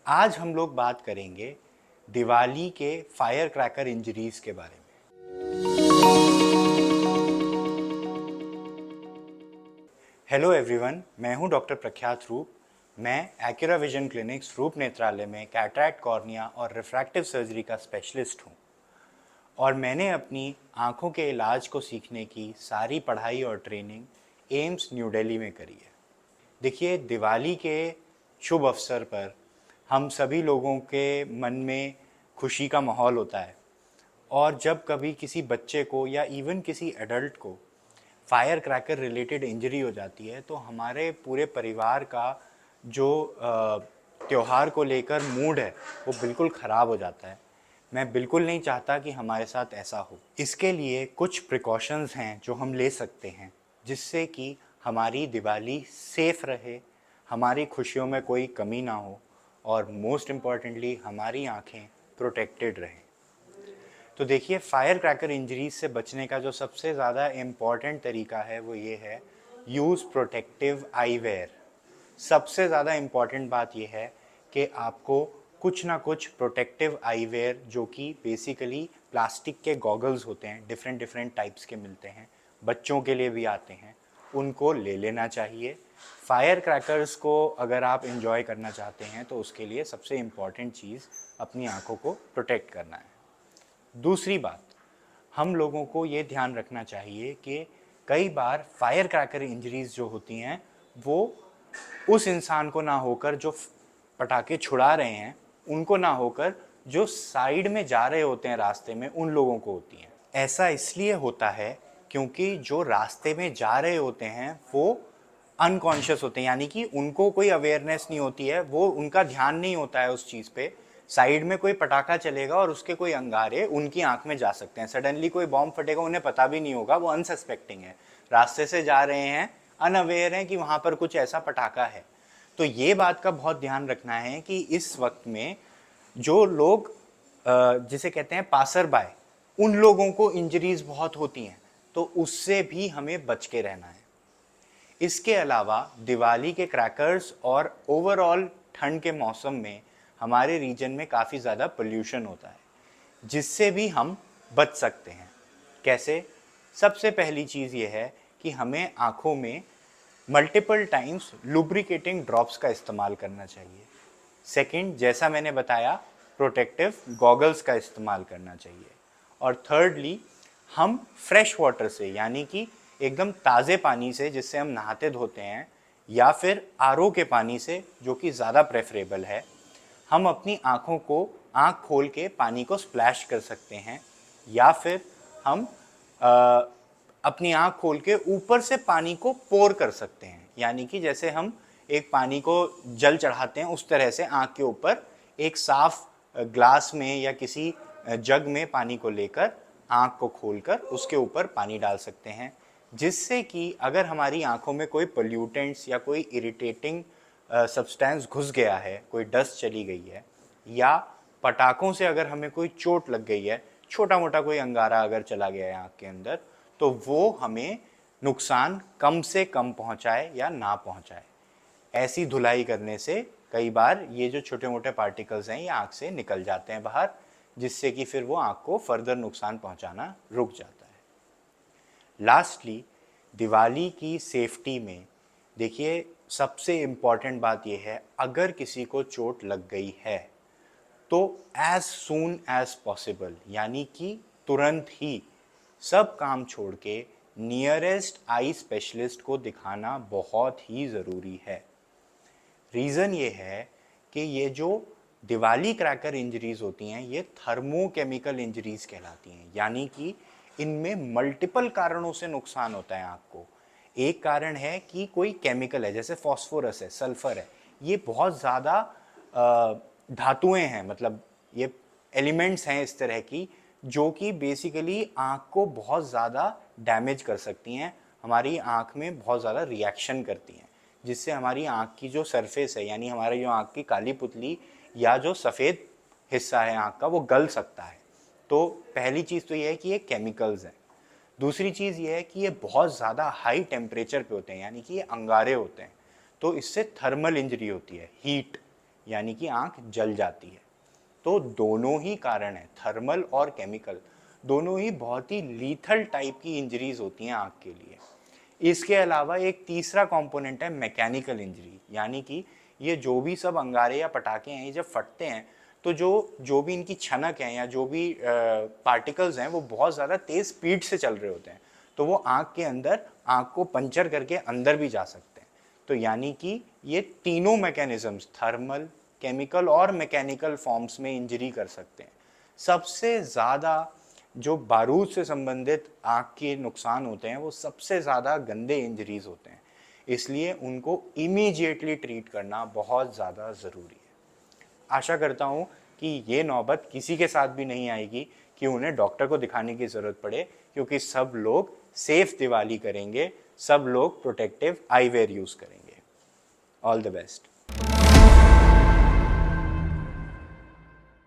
आज हम लोग बात करेंगे दिवाली के फायर क्रैकर इंजरीज के बारे में। हेलो एवरीवन, मैं हूं डॉक्टर प्रख्यात रूप। मैं एक्यूरा विजन क्लिनिक्स रूप नेत्रालय में कैटरैक्ट, कॉर्निया और रिफ्रैक्टिव सर्जरी का स्पेशलिस्ट हूं और मैंने अपनी आँखों के इलाज को सीखने की सारी पढ़ाई और ट्रेनिंग एम्स न्यू दिल्ली में करी है। देखिए, दिवाली के शुभ अवसर पर हम सभी लोगों के मन में खुशी का माहौल होता है और जब कभी किसी बच्चे को या इवन किसी एडल्ट को फायर क्रैकर रिलेटेड इंजरी हो जाती है तो हमारे पूरे परिवार का जो त्यौहार को लेकर मूड है वो बिल्कुल ख़राब हो जाता है। मैं बिल्कुल नहीं चाहता कि हमारे साथ ऐसा हो। इसके लिए कुछ प्रिकॉशंस हैं जो हम ले सकते हैं जिससे कि हमारी दिवाली सेफ रहे, हमारी खुशियों में कोई कमी ना हो और मोस्ट इम्पॉर्टेंटली हमारी आँखें प्रोटेक्टेड रहें। तो देखिए, फायर क्रैकर इंजरीज से बचने का जो सबसे ज़्यादा इम्पॉर्टेंट तरीका है वो ये है, यूज़ प्रोटेक्टिव आईवेयर। सबसे ज़्यादा इम्पॉर्टेंट बात ये है कि आपको कुछ ना कुछ प्रोटेक्टिव आईवेयर, जो कि बेसिकली प्लास्टिक के गॉगल्स होते हैं, डिफरेंट डिफरेंट टाइप्स के मिलते हैं, बच्चों के लिए भी आते हैं, उनको ले लेना चाहिए। फायर क्रैकर्स को अगर आप इन्जॉय करना चाहते हैं तो उसके लिए सबसे इम्पॉर्टेंट चीज़ अपनी आँखों को प्रोटेक्ट करना है। दूसरी बात, हम लोगों को ये ध्यान रखना चाहिए कि कई बार फायर क्रैकर इंजरीज जो होती हैं वो उस इंसान को ना होकर, जो पटाखे छुड़ा रहे हैं उनको ना होकर, जो साइड में जा रहे होते हैं रास्ते में, उन लोगों को होती हैं। ऐसा इसलिए होता है क्योंकि जो रास्ते में जा रहे होते हैं वो अनकॉन्शियस होते हैं, यानी कि उनको कोई अवेयरनेस नहीं होती है, वो उनका ध्यान नहीं होता है उस चीज़ पे। साइड में कोई पटाखा चलेगा और उसके कोई अंगारे उनकी आंख में जा सकते हैं, सडनली कोई बॉम्ब फटेगा, उन्हें पता भी नहीं होगा, वो अनसस्पेक्टिंग है, रास्ते से जा रहे हैं, अनअवेयर हैं कि वहाँ पर कुछ ऐसा पटाखा है। तो ये बात का बहुत ध्यान रखना है कि इस वक्त में जो लोग जिसे कहते हैं पासर बाय, उन लोगों को इंजरीज बहुत होती हैं, तो उससे भी हमें बच के रहना है। इसके अलावा दिवाली के क्रैकर्स और ओवरऑल ठंड के मौसम में हमारे रीजन में काफ़ी ज़्यादा पोल्यूशन होता है, जिससे भी हम बच सकते हैं। कैसे? सबसे पहली चीज़ ये है कि हमें आँखों में मल्टीपल टाइम्स लुब्रिकेटिंग ड्रॉप्स का इस्तेमाल करना चाहिए। सेकंड, जैसा मैंने बताया, प्रोटेक्टिव गॉगल्स का इस्तेमाल करना चाहिए। और थर्डली, हम फ्रेश वाटर से, यानी कि एकदम ताज़े पानी से जिससे हम नहाते धोते हैं, या फिर आरओ के पानी से, जो कि ज़्यादा प्रेफरेबल है, हम अपनी आँखों को आँख खोल के पानी को स्प्लैश कर सकते हैं, या फिर हम अपनी आँख खोल के ऊपर से पानी को पोर कर सकते हैं, यानी कि जैसे हम एक पानी को जल चढ़ाते हैं उस तरह से आँख के ऊपर एक साफ ग्लास में या किसी जग में पानी को लेकर आँख को खोलकर उसके ऊपर पानी डाल सकते हैं, जिससे कि अगर हमारी आँखों में कोई पोल्यूटेंट्स या कोई इरिटेटिंग सब्सटेंस घुस गया है, कोई डस्ट चली गई है, या पटाखों से अगर हमें कोई चोट लग गई है, छोटा मोटा कोई अंगारा अगर चला गया है आँख के अंदर, तो वो हमें नुकसान कम से कम पहुँचाए या ना पहुँचाए। ऐसी धुलाई करने से कई बार ये जो छोटे मोटे पार्टिकल्स हैं ये आँख से निकल जाते हैं बाहर, जिससे कि फिर वो आँख को फर्दर नुकसान पहुँचाना रुक जाता है। लास्टली, दिवाली की सेफ्टी में देखिए, सबसे इम्पॉर्टेंट बात यह है, अगर किसी को चोट लग गई है तो एज सून एज पॉसिबल, यानी कि तुरंत ही सब काम छोड़ के नियरेस्ट आई स्पेशलिस्ट को दिखाना बहुत ही ज़रूरी है। रीज़न ये है कि ये जो दिवाली क्रैकर इंजरीज होती हैं ये थर्मोकेमिकल इंजरीज कहलाती हैं, यानी कि इनमें मल्टीपल कारणों से नुकसान होता है आँख को। एक कारण है कि कोई केमिकल है, जैसे फॉस्फोरस है, सल्फर है, ये बहुत ज़्यादा धातुएं हैं, मतलब ये एलिमेंट्स हैं इस तरह की जो कि बेसिकली आँख को बहुत ज़्यादा डैमेज कर सकती हैं, हमारी आँख में बहुत ज़्यादा रिएक्शन करती हैं, जिससे हमारी आँख की जो सरफेस है, यानी हमारी जो आँख की काली पुतली या जो सफ़ेद हिस्सा है आँख का, वो गल सकता है। तो पहली चीज़ तो ये है कि ये केमिकल्स हैं। दूसरी चीज़ ये है कि ये बहुत ज़्यादा हाई टेम्परेचर पे होते हैं, यानी कि ये अंगारे होते हैं, तो इससे थर्मल इंजरी होती है, हीट, यानी कि आँख जल जाती है। तो दोनों ही कारण हैं, थर्मल और केमिकल, दोनों ही बहुत ही लीथल टाइप की इंजरीज होती हैं आँख के लिए। इसके अलावा एक तीसरा कंपोनेंट है मैकेनिकल इंजरी, यानी कि ये जो भी सब अंगारे या पटाखे हैं ये जब फटते हैं तो जो भी इनकी छनक है या जो भी पार्टिकल्स हैं वो बहुत ज़्यादा तेज़ स्पीड से चल रहे होते हैं, तो वो आँख के अंदर, आँख को पंचर करके अंदर भी जा सकते हैं। तो यानी कि ये तीनों मैकेनिज्म्स, थर्मल, केमिकल और मैकेनिकल फॉर्म्स में इंजरी कर सकते हैं। सबसे ज़्यादा जो बारूद से संबंधित आँख के नुकसान होते हैं वो सबसे ज़्यादा गंदे इंजरीज होते हैं, इसलिए उनको इमीडिएटली ट्रीट करना बहुत ज़्यादा ज़रूरी है। आशा करता हूँ कि ये नौबत किसी के साथ भी नहीं आएगी कि उन्हें डॉक्टर को दिखाने की ज़रूरत पड़े, क्योंकि सब लोग सेफ दिवाली करेंगे, सब लोग प्रोटेक्टिव आईवेयर यूज़ करेंगे। All the best.